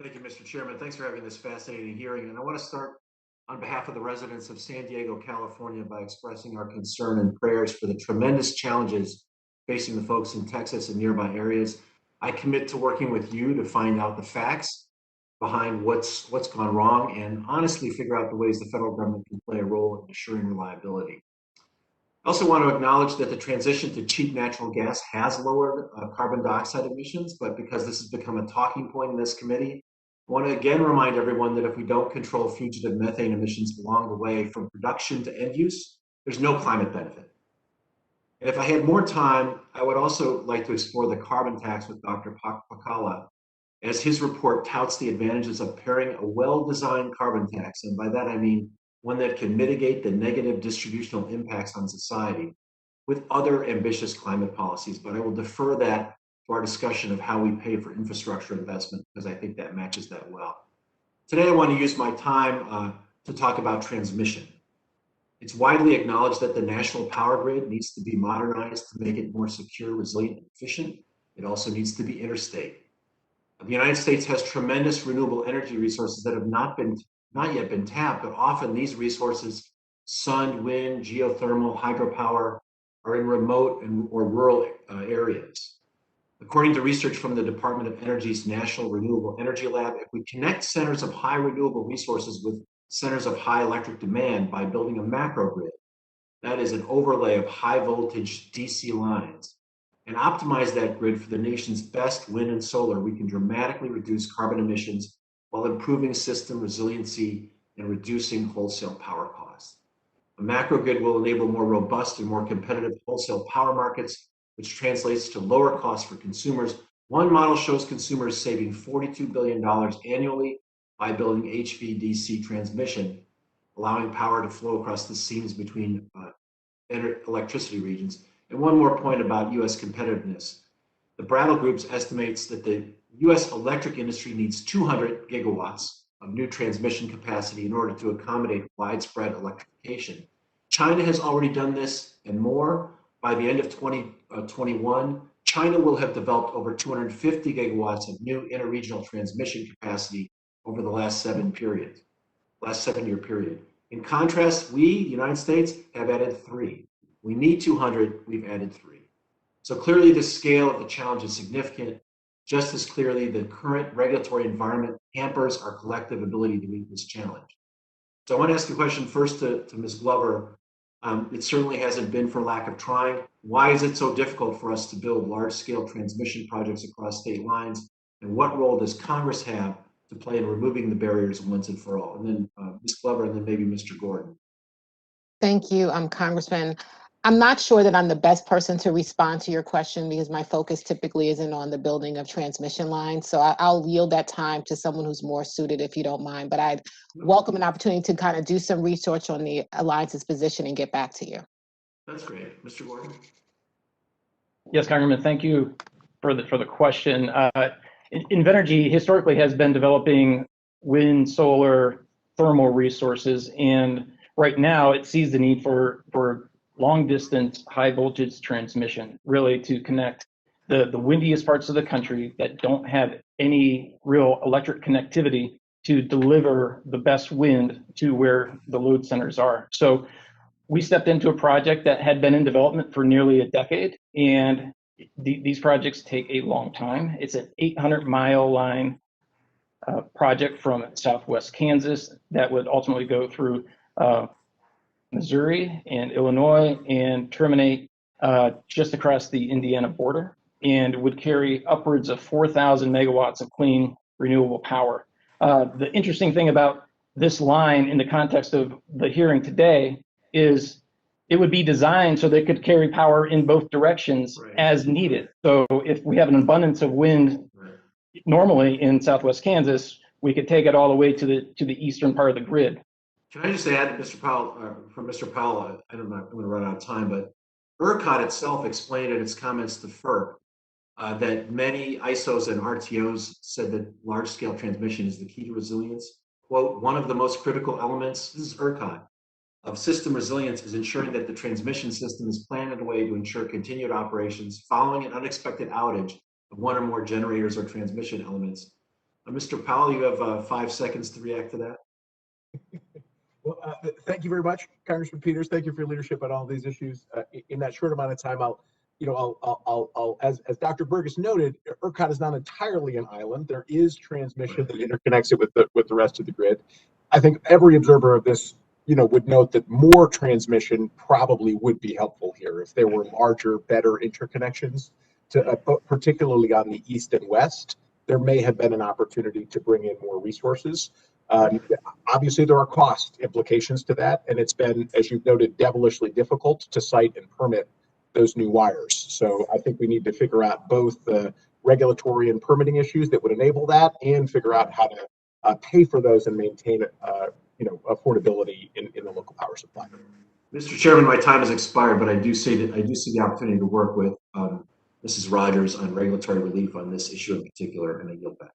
Thank you, Mr. Chairman. Thanks for having this fascinating hearing. And I want to start on behalf of the residents of San Diego, California, by expressing our concern and prayers for the tremendous challenges facing the folks in Texas and nearby areas. I commit to working with you to find out the facts behind what's gone wrong and honestly figure out the ways the federal government can play a role in assuring reliability. I also want to acknowledge that the transition to cheap natural gas has lowered carbon dioxide emissions, but because this has become a talking point in this committee, I want to again remind everyone that if we don't control fugitive methane emissions along the way from production to end use, there's no climate benefit. And if I had more time, I would also like to explore the carbon tax with Dr. Pakala, as his report touts the advantages of pairing a well-designed carbon tax, and by that I mean one that can mitigate the negative distributional impacts on society, with other ambitious climate policies. But I will defer that to our discussion of how we pay for infrastructure investment, because I think that matches that well. Today, I want to use my time to talk about transmission. It's widely acknowledged that the national power grid needs to be modernized to make it more secure, resilient, and efficient. It also needs to be interstate. The United States has tremendous renewable energy resources that have not yet been tapped, but often these resources, sun, wind, geothermal, hydropower, are in remote or rural areas. According to research from the Department of Energy's National Renewable Energy Lab, if we connect centers of high renewable resources with centers of high electric demand by building a macro grid, that is an overlay of high voltage DC lines, and optimize that grid for the nation's best wind and solar, we can dramatically reduce carbon emissions while improving system resiliency and reducing wholesale power costs. A macro grid will enable more robust and more competitive wholesale power markets, which translates to lower costs for consumers. One model shows consumers saving $42 billion annually by building HVDC transmission, allowing power to flow across the seams between electricity regions. And one more point about US competitiveness. The Brattle Group estimates that the US electric industry needs 200 gigawatts of new transmission capacity in order to accommodate widespread electrification. China has already done this and more. By the end of 2021, China will have developed over 250 gigawatts of new interregional transmission capacity over the last 7-year period. In contrast, we, the United States, have added 3. We need 200, we've added 3. So clearly the scale of the challenge is significant. Just as clearly, the current regulatory environment hampers our collective ability to meet this challenge. So I want to ask a question first to Ms. Glover. It certainly hasn't been for lack of trying. Why is it so difficult for us to build large-scale transmission projects across state lines? And what role does Congress have to play in removing the barriers once and for all? And then Ms. Glover, and then maybe Mr. Gordon. Thank you, Congressman. I'm not sure that I'm the best person to respond to your question because my focus typically isn't on the building of transmission lines. So I'll yield that time to someone who's more suited, if you don't mind. But I'd welcome an opportunity to kind of do some research on the Alliance's position and get back to you. That's great. Mr. Gordon? Yes, Congressman, thank you for the question. Invenergy historically has been developing wind, solar, thermal resources, and right now it sees the need for long distance, high voltage transmission, really to connect the windiest parts of the country that don't have any real electric connectivity to deliver the best wind to where the load centers are. So we stepped into a project that had been in development for nearly a decade, and these projects take a long time. It's an 800-mile line project from Southwest Kansas that would ultimately go through Missouri and Illinois and terminate just across the Indiana border, and would carry upwards of 4,000 megawatts of clean renewable power. The interesting thing about this line in the context of the hearing today is it would be designed so they could carry power in both directions as needed. So if we have an abundance of wind normally in Southwest Kansas, we could take it all the way to the eastern part of the grid. Can I just add, Mr. Powell, from Mr. Powell, I'm going to run out of time, but ERCOT itself explained in its comments to FERC that many ISOs and RTOs said that large-scale transmission is the key to resilience. Quote, one of the most critical elements, this is ERCOT, of system resilience is ensuring that the transmission system is planned in a way to ensure continued operations following an unexpected outage of one or more generators or transmission elements. Mr. Powell, you have 5 seconds to react to that. Well, thank you very much, Congressman Peters. Thank you for your leadership on all these issues. In that short amount of time, as Dr. Burgess noted, ERCOT is not entirely an island. There is transmission that interconnects it with the rest of the grid. I think every observer of this, would note that more transmission probably would be helpful here if there were larger, better interconnections, particularly on the east and west. There may have been an opportunity to bring in more resources. Obviously, there are cost implications to that, and it's been, as you've noted, devilishly difficult to site and permit those new wires. So I think we need to figure out both the regulatory and permitting issues that would enable that, and figure out how to pay for those and maintain, affordability in the local power supply. Mr. Chairman, my time has expired, but I do see the opportunity to work with Mrs. Rogers on regulatory relief on this issue in particular, and I yield back.